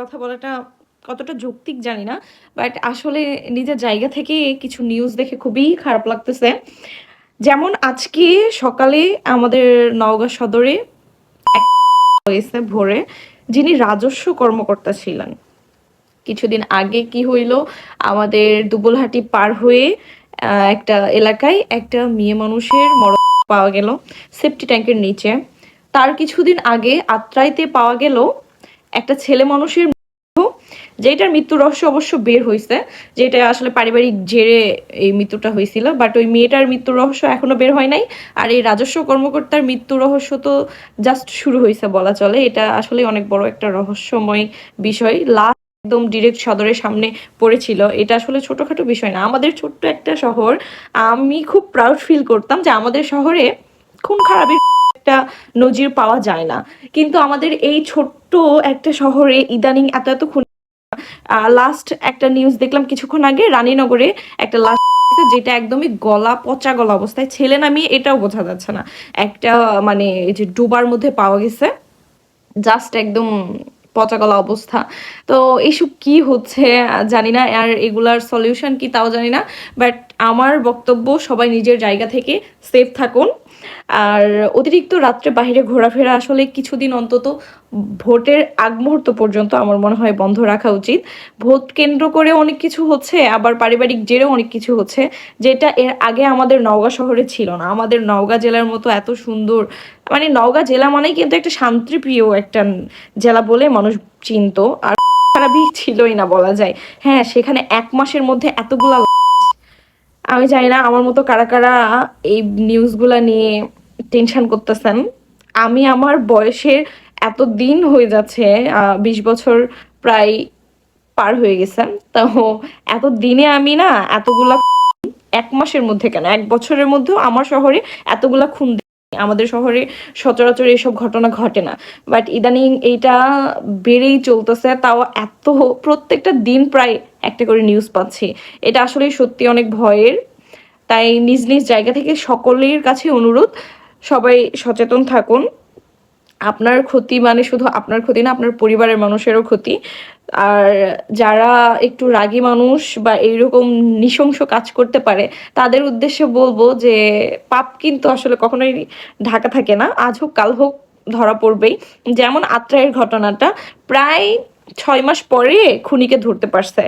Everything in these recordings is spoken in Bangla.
কথা বলাটা কতটা যৌক্তিক জানি না। বাট আসলে নিজের জায়গা থেকে কিছু নিউজ দেখে খুবই খারাপ লাগতেছে। যেমন আজকে সকালে আমাদের নওগাঁ সদরে এক হয়েছে ভোরে, যিনি রাজস্ব কর্মকর্তা ছিলেন। কিছুদিন আগে কি হইল, আমাদের দুবলহাটি পার হয়ে একটা এলাকায় একটা মেয়ে মানুষের মরদেহ পাওয়া গেল সেফটি ট্যাঙ্কের নিচে। তার কিছুদিন আগে আত্রাইতে পাওয়া গেল একটা ছেলে মানুষের, যেটার মৃত্যু রহস্য অবশ্য বের হয়েছে, যেটা আসলে পারিবারিক জেরে এই মৃত্যুটা হয়েছিল, বাট ওই মেয়েটার মৃত্যুর রহস্য এখনো বের হয় নাই। আর এই রাজস্ব কর্মকর্তার মৃত্যু রহস্য তো জাস্ট শুরু হয়েছে বলা চলে। এটা আসলে অনেক বড় একটা রহস্যময় বিষয়। লাস্ট একদম ডিরেক্ট সদরের সামনে পড়েছিল। এটা আসলে ছোটখাটো বিষয় না, আমাদের ছোট্ট একটা শহর। আমি খুব প্রাউড ফিল করতাম যে আমাদের শহরে খুন খারাপের একটা নজির পাওয়া যায় না, কিন্তু আমাদের এই ছোট্ট একটা শহরে ইদানিং এত এত খুন। লাস্ট একটা নিউজ দেখলাম কিছুক্ষণ আগে, রানীনগরে একটা লাশ, যেটা একদমই গলা পচা গলা অবস্থায়, ছেলে না মেয়ে এটাও বোঝা যাচ্ছে না, একটা মানে এই যে ডোবার মধ্যে পাওয়া গেছে, জাস্ট একদম পচা গলা অবস্থা। তো এইসব কি হচ্ছে জানি না, আর এগুলার সলিউশন কি তাও জানি না। বাট আমার বক্তব্য, সবাই নিজের জায়গা থেকে সেফ থাকুন। আর অতিরিক্ত রাত্রে বাইরে ঘোরাফেরা আসলে কিছুদিন অন্তত ভোটের আগ মুহূর্ত পর্যন্ত আমার মনে হয় বন্ধ রাখা উচিত। ভোট কেন্দ্র করে অনেক কিছু হচ্ছে, আবার পারিবারিক জেরেও অনেক কিছু হচ্ছে, যেটা এর আগে আমাদের নওগাঁ শহরে ছিল না। আমাদের নওগাঁ জেলার মতো এত সুন্দর, মানে নওগাঁ জেলা মানেই কিন্তু একটা শান্তিপ্রিয় একটা জেলা বলে মানুষ চিনতো। আর খারাপই ছিলই না বলা যায়। হ্যাঁ, সেখানে 1 মাসের মধ্যে এতগুলা, আমি জানি না আমার মতো কারা কারা এই নিউজগুলা নিয়ে টেনশন করতেছেন। আমি আমার বয়সের এত দিন হয়ে যাচ্ছে, 20 বছর প্রায় পার হয়ে গেছে। তো এত দিনে আমি না এতগুলা, 1 মাসের মধ্যে কেন 1 বছরের মধ্যেও আমার শহরে এতগুলা খুন দেখিনি। আমাদের শহরে সচরাচর এসব ঘটনা ঘটে না, বাট ইদানিং এইটা বেড়েই চলতেছে। তাও এত, প্রত্যেকটা দিন প্রায় একটা করে নিউজ পাচ্ছি। এটা আসলে সত্যি অনেক ভয়ের। তাই নিজ নিজ জায়গা থেকে সকলের কাছে অনুরোধ, সবাই সচেতন থাকুন। আপনার ক্ষতি মানে শুধু আপনার ক্ষতি না, আপনার পরিবারের মানুষেরও ক্ষতি। আর যারা একটু রাগী মানুষ বা এইরকম নৃশংস কাজ করতে পারে, তাদের উদ্দেশ্যে বলবো যে পাপ কিন্তু আসলে কখনোই ঢাকা থাকে না, আজ হোক কাল হোক ধরা পড়বেই। যেমন আত্রায়ের ঘটনাটা, প্রায় 6 মাস পরে খুনিকে ধরতে পারছে।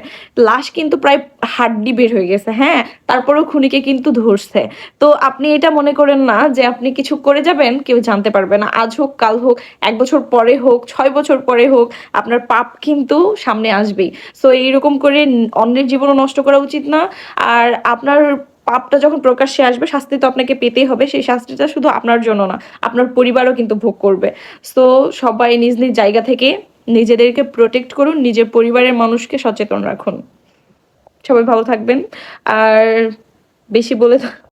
লাশ কিন্তু প্রায় হাড্ডি বের হয়ে গেছে, হ্যাঁ, তারপরেও খুনিকে কিন্তু ধরছে। তো আপনি এটা মনে করেন না যে আপনি কিছু করে যাবেন কেউ জানতে পারবে না, আজ হোক কাল হোক, 1 বছর পরে হোক, 6 বছর পরে হোক, আপনার পাপ কিন্তু সামনে আসবেই। সো এইরকম করে অন্যের জীবনও নষ্ট করা উচিত না। আর আপনার পাপটা যখন প্রকাশ্যে আসবে, শাস্তি তো আপনাকে পেতেই হবে। সেই শাস্তিটা শুধু আপনার জন্য না, আপনার পরিবারও কিন্তু ভোগ করবে। সো সবাই নিজ নিজ জায়গা থেকে নিজেদেরকে প্রোটেক্ট করুন, নিজের পরিবারের মানুষকে সচেতন রাখুন। সবাই ভালো থাকবেন। আর বেশি বলে